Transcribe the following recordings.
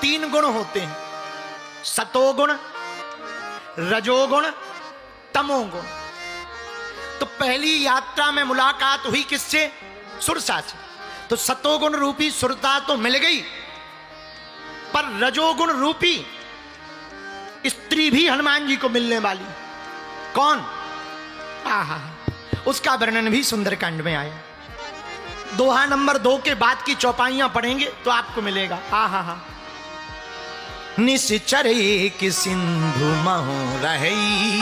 3 गुण होते हैं, सतोगुण, रजोगुण, तमोगुण। तो पहली यात्रा में मुलाकात हुई किससे? सुरसा से। तो सतोगुण रूपी सुरता तो मिल गई, पर रजोगुण रूपी स्त्री भी हनुमान जी को मिलने वाली। कौन? आहा, उसका वर्णन भी सुंदरकांड में आया। दोहा नंबर 2 के बाद की चौपाइयां पढ़ेंगे तो आपको मिलेगा। आहा हा। निश्चर एक सिंधु महु रही,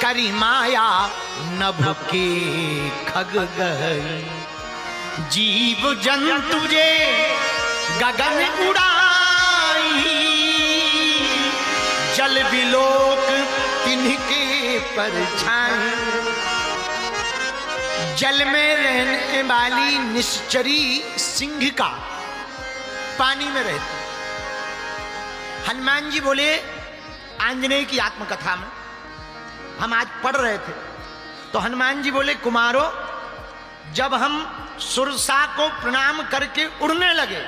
करी माया नभ के खग गई, जीव जंतु जे गगन उड़ाई, जल विलोक तिनके परछाई। जल में रहने वाली निश्चरी सिंह का पानी में रहती। हनुमान जी बोले, आंजनेय की आत्मकथा में हम आज पढ़ रहे थे, तो हनुमान जी बोले, कुमारों, जब हम सुरसा को प्रणाम करके उड़ने लगे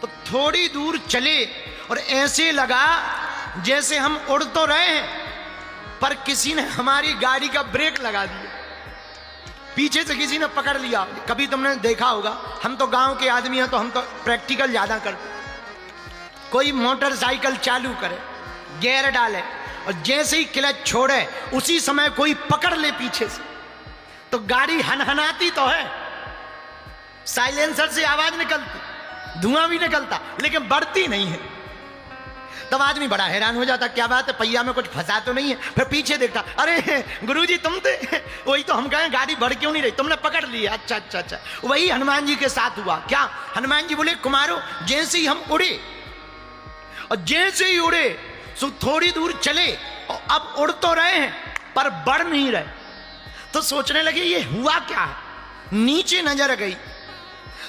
तो थोड़ी दूर चले और ऐसे लगा जैसे हम उड़ तो रहे हैं, पर किसी ने हमारी गाड़ी का ब्रेक लगा दिया, पीछे से किसी ने पकड़ लिया। कभी तुमने देखा होगा, हम तो गांव के आदमी हैं तो हम तो प्रैक्टिकल ज्यादा करते। कोई मोटरसाइकिल चालू करे, गियर डाले और जैसे ही क्लच छोड़े उसी समय कोई पकड़ ले पीछे से, तो गाड़ी हनहनाती तो है, साइलेंसर से आवाज निकलती, धुआं भी निकलता, लेकिन बढ़ती नहीं है। तब आदमी बड़ा हैरान हो जाता, क्या बात है, पहिया में कुछ फंसा तो नहीं है। फिर पीछे देखता, अरे गुरुजी तुम थे, वही तो हम कहें गाड़ी बढ़ क्यों नहीं रही, तुमने पकड़ लिया। अच्छा अच्छा अच्छा। वही हनुमान जी के साथ हुआ। क्या? हनुमान जी बोले, कुमारों, जैसे ही हम उड़े और जैसे ही उड़े सो थोड़ी दूर चले और अब उड़ तो रहे हैं पर बढ़ नहीं रहे, तो सोचने लगे ये हुआ क्या है। नीचे नजर गई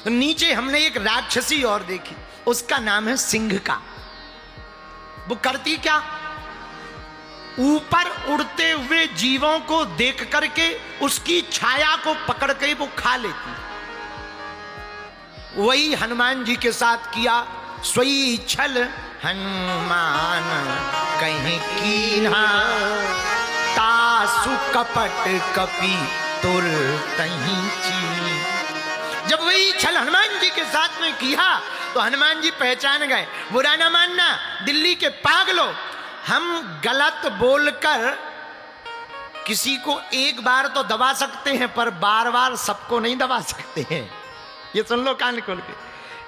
तो नीचे हमने एक राक्षसी और देखी, उसका नाम है सिंह का। वो करती क्या? ऊपर उड़ते हुए जीवों को देख करके उसकी छाया को पकड़ के वो खा लेती। वही हनुमान जी के साथ किया। सोई छल हनुमान कहीं कीन्हा, तासु कपट कपि तुर तहीं चीनी। जब वही छल हनुमान जी के साथ में किया तो हनुमान जी पहचान गए। बुरा ना मानना दिल्ली के पागलों, हम गलत बोलकर किसी को एक बार तो दबा सकते हैं पर बार बार सबको नहीं दबा सकते हैं। ये सुन लो कान खोल के।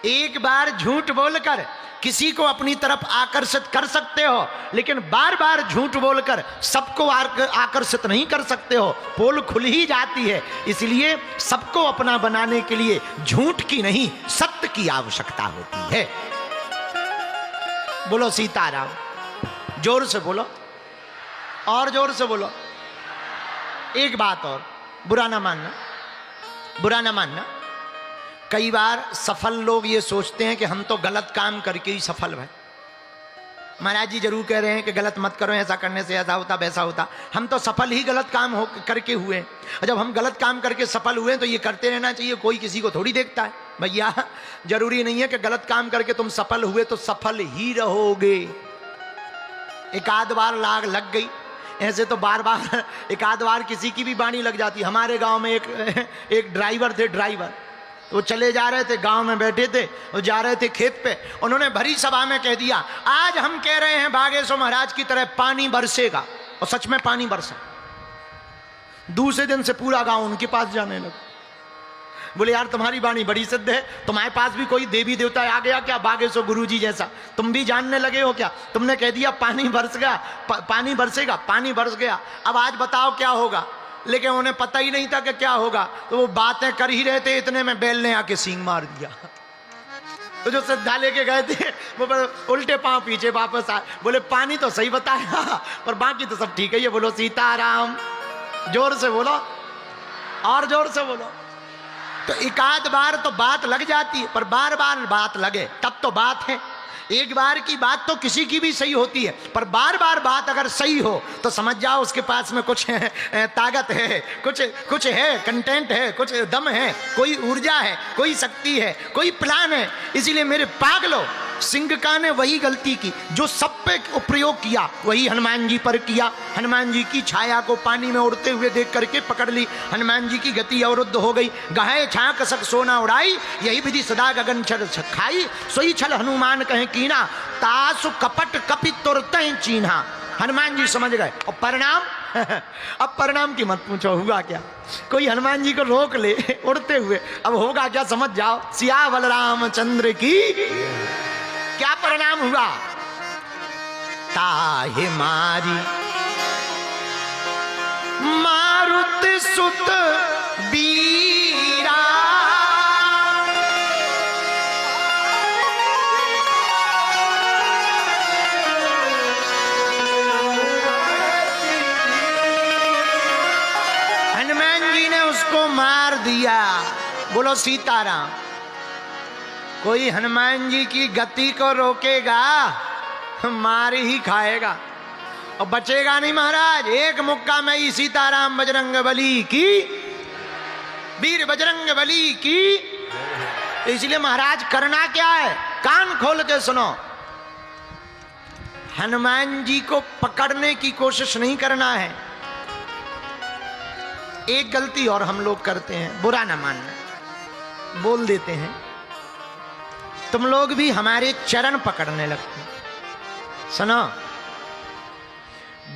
एक बार झूठ बोलकर किसी को अपनी तरफ आकर्षित कर सकते हो, लेकिन बार बार झूठ बोलकर सबको आकर्षित नहीं कर सकते हो। पोल खुल ही जाती है। इसलिए सबको अपना बनाने के लिए झूठ की नहीं सत्य की आवश्यकता होती है। बोलो सीताराम। जोर से बोलो, और जोर से बोलो। एक बात और, बुरा ना मानना, बुरा ना मानना। कई बार सफल लोग ये सोचते हैं कि हम तो गलत काम करके ही सफल हैं। महाराज जी जरूर कह रहे हैं कि गलत मत करो, ऐसा करने से ऐसा होता वैसा होता। हम तो सफल ही गलत काम हो करके हुए। और जब हम गलत काम करके सफल हुए तो ये करते रहना चाहिए, कोई किसी को थोड़ी देखता है। भैया जरूरी नहीं है कि गलत काम करके तुम सफल हुए तो सफल ही रहोगे। एक आध बार लाग लग गई, ऐसे तो बार बार एक आध बार किसी की भी बाणी लग जाती। हमारे गाँव में एक ड्राइवर थे, ड्राइवर वो चले जा रहे थे, गांव में बैठे थे, वो जा रहे थे खेत पे। उन्होंने भरी सभा में कह दिया, आज हम कह रहे हैं बागेश्वर महाराज की तरह पानी बरसेगा, और सच में पानी बरसा। दूसरे दिन से पूरा गांव उनके पास जाने लगा। बोले यार तुम्हारी वाणी बड़ी सिद्ध है, तुम्हारे पास भी कोई देवी देवता आ गया क्या बागेश्वर गुरुजी जैसा, तुम भी जानने लगे हो क्या? तुमने कह दिया पानी बरस गया, पानी बरसेगा, पानी बरस गया, अब आज बताओ क्या होगा। लेकिन उन्हें पता ही नहीं था कि क्या होगा, तो वो बातें कर ही रहे थे, इतने में बैल ने आके सींग मार दिया। तो जो श्रद्धा लेके गए थे वो उल्टे पांव पीछे वापस आए, बोले पानी तो सही बताया पर बाकी तो सब ठीक है। ये बोलो सीताराम, जोर से बोलो, और जोर से बोलो। तो एक आध बार तो बात लग जाती है, पर बार बार बात लगे तब तो बात है। एक बार की बात तो किसी की भी सही होती है, पर बार बार बात अगर सही हो तो समझ जाओ उसके पास में कुछ ताकत है, कुछ है, कंटेंट है, कुछ दम है, कोई ऊर्जा है, कोई शक्ति है, कोई प्लान है। इसीलिए मेरे पागलों, सिंघका ने वही गलती की जो सब पे प्रयोग किया, वही हनुमान जी पर किया। हनुमान जी की छाया को पानी में उड़ते हुए देख करके पकड़ ली, हनुमान जी की गति अवरुद्ध हो गई। गहे छाक सक सोना उड़ाई, यही विधि सदा गगन छल खाई। सोई छल हनुमान कहे कीना, तासु कपट कपि तुरते चीन्हा। हनुमान जी समझ गए। और परिणाम अब परिणाम की मत पूछो, हुआ क्या। कोई हनुमान जी को रोक ले उड़ते हुए, अब होगा क्या समझ जाओ। सिया बलरामचंद्र की क्या परिणाम हुआ। ताहि मारी मारुत सुत बीरा, हनुमान जी ने उसको मार दिया। बोलो सीताराम। कोई हनुमान जी की गति को रोकेगा, मार ही खाएगा और बचेगा नहीं महाराज। एक मुक्का में ही सीताराम बजरंग बली की, वीर बजरंग बली की। इसलिए महाराज करना क्या है, कान खोल के सुनो। हनुमान जी को पकड़ने की कोशिश नहीं करना है। एक गलती और हम लोग करते हैं, बुरा ना मानना, बोल देते हैं। तुम लोग भी हमारे चरण पकड़ने लगते हैं। सुनो,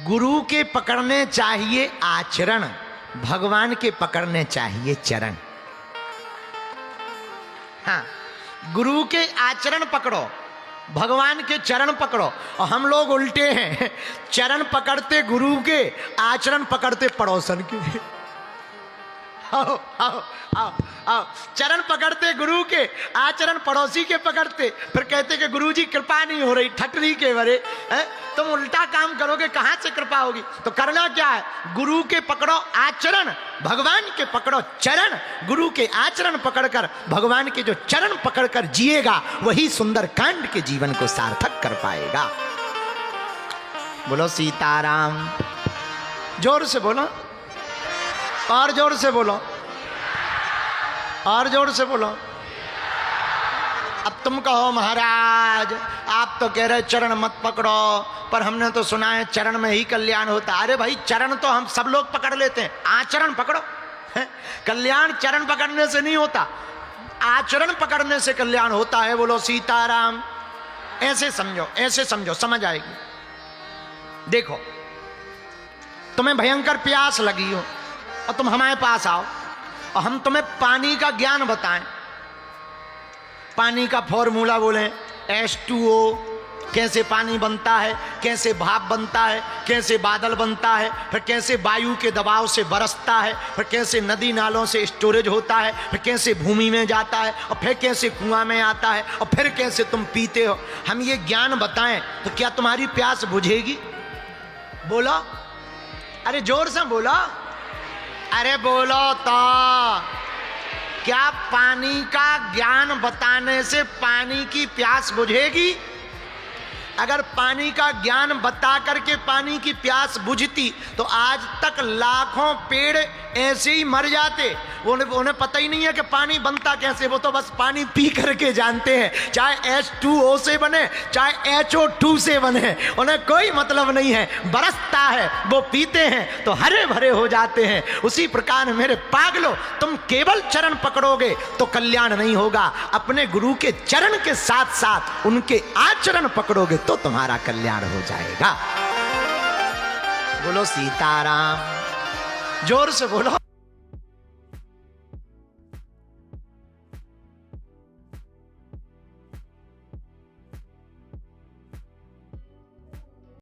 गुरु के पकड़ने चाहिए आचरण, भगवान के पकड़ने चाहिए चरण। हाँ, गुरु के आचरण पकड़ो, भगवान के चरण पकड़ो। और हम लोग उल्टे हैं, चरण पकड़ते गुरु के, आचरण पकड़ते पड़ोसन के। आओ आओ आओ आओ, चरण पकड़ते गुरु के, आचरण पड़ोसी के पकड़ते, फिर कहते कि गुरु जी कृपा नहीं हो रही, ठटरी के बरे है। तुम उल्टा काम करोगे, कहां से कृपा होगी। तो करना क्या है, गुरु के पकड़ो आचरण, भगवान के पकड़ो चरण। गुरु के आचरण पकड़कर, भगवान के जो चरण पकड़कर जिएगा, वही सुंदर कांड के जीवन को सार्थक कर पाएगा। बोलो सीताराम। जोर से बोलो, और जोर से बोलो, और जोर से बोलो। अब तुम कहो महाराज आप तो कह रहे चरण मत पकड़ो, पर हमने तो सुना है चरण में ही कल्याण होता। अरे भाई, चरण तो हम सब लोग पकड़ लेते हैं, आचरण पकड़ो। कल्याण चरण पकड़ने से नहीं होता, आचरण पकड़ने से कल्याण होता है। बोलो सीताराम। ऐसे समझो, ऐसे समझो, समझ आएगी। देखो, तुम्हें भयंकर प्यास लगी हो और तुम हमारे पास आओ और हम तुम्हें पानी का ज्ञान बताएं, पानी का फॉर्मूला बोलें, H2O, कैसे पानी बनता है, कैसे भाप बनता है, कैसे बादल बनता है, फिर कैसे वायु के दबाव से बरसता है, फिर कैसे नदी नालों से स्टोरेज होता है, फिर कैसे भूमि में जाता है, और फिर कैसे कुआं में आता है, और फिर कैसे तुम पीते हो। हम ये ज्ञान बताएं तो क्या तुम्हारी प्यास बुझेगी? बोलो, अरे जोर से बोलो, अरे बोलो तो। क्या पानी का ज्ञान बताने से पानी की प्यास बुझेगी? अगर पानी का ज्ञान बता करके पानी की प्यास बुझती तो आज तक लाखों पेड़ ऐसे ही मर जाते। उन्हें पता ही नहीं है कि पानी बनता कैसे, वो तो बस पानी पी करके जानते हैं, चाहे H2O से बने चाहे HO2 से बने, उन्हें कोई मतलब नहीं है। बरसता है, वो पीते हैं तो हरे भरे हो जाते हैं। उसी प्रकार मेरे पागलों, तुम केवल चरण पकड़ोगे तो कल्याण नहीं होगा, अपने गुरु के चरण के साथ साथ उनके आचरण पकड़ोगे तो तुम्हारा कल्याण हो जाएगा। बोलो सीताराम। जोर से बोलो,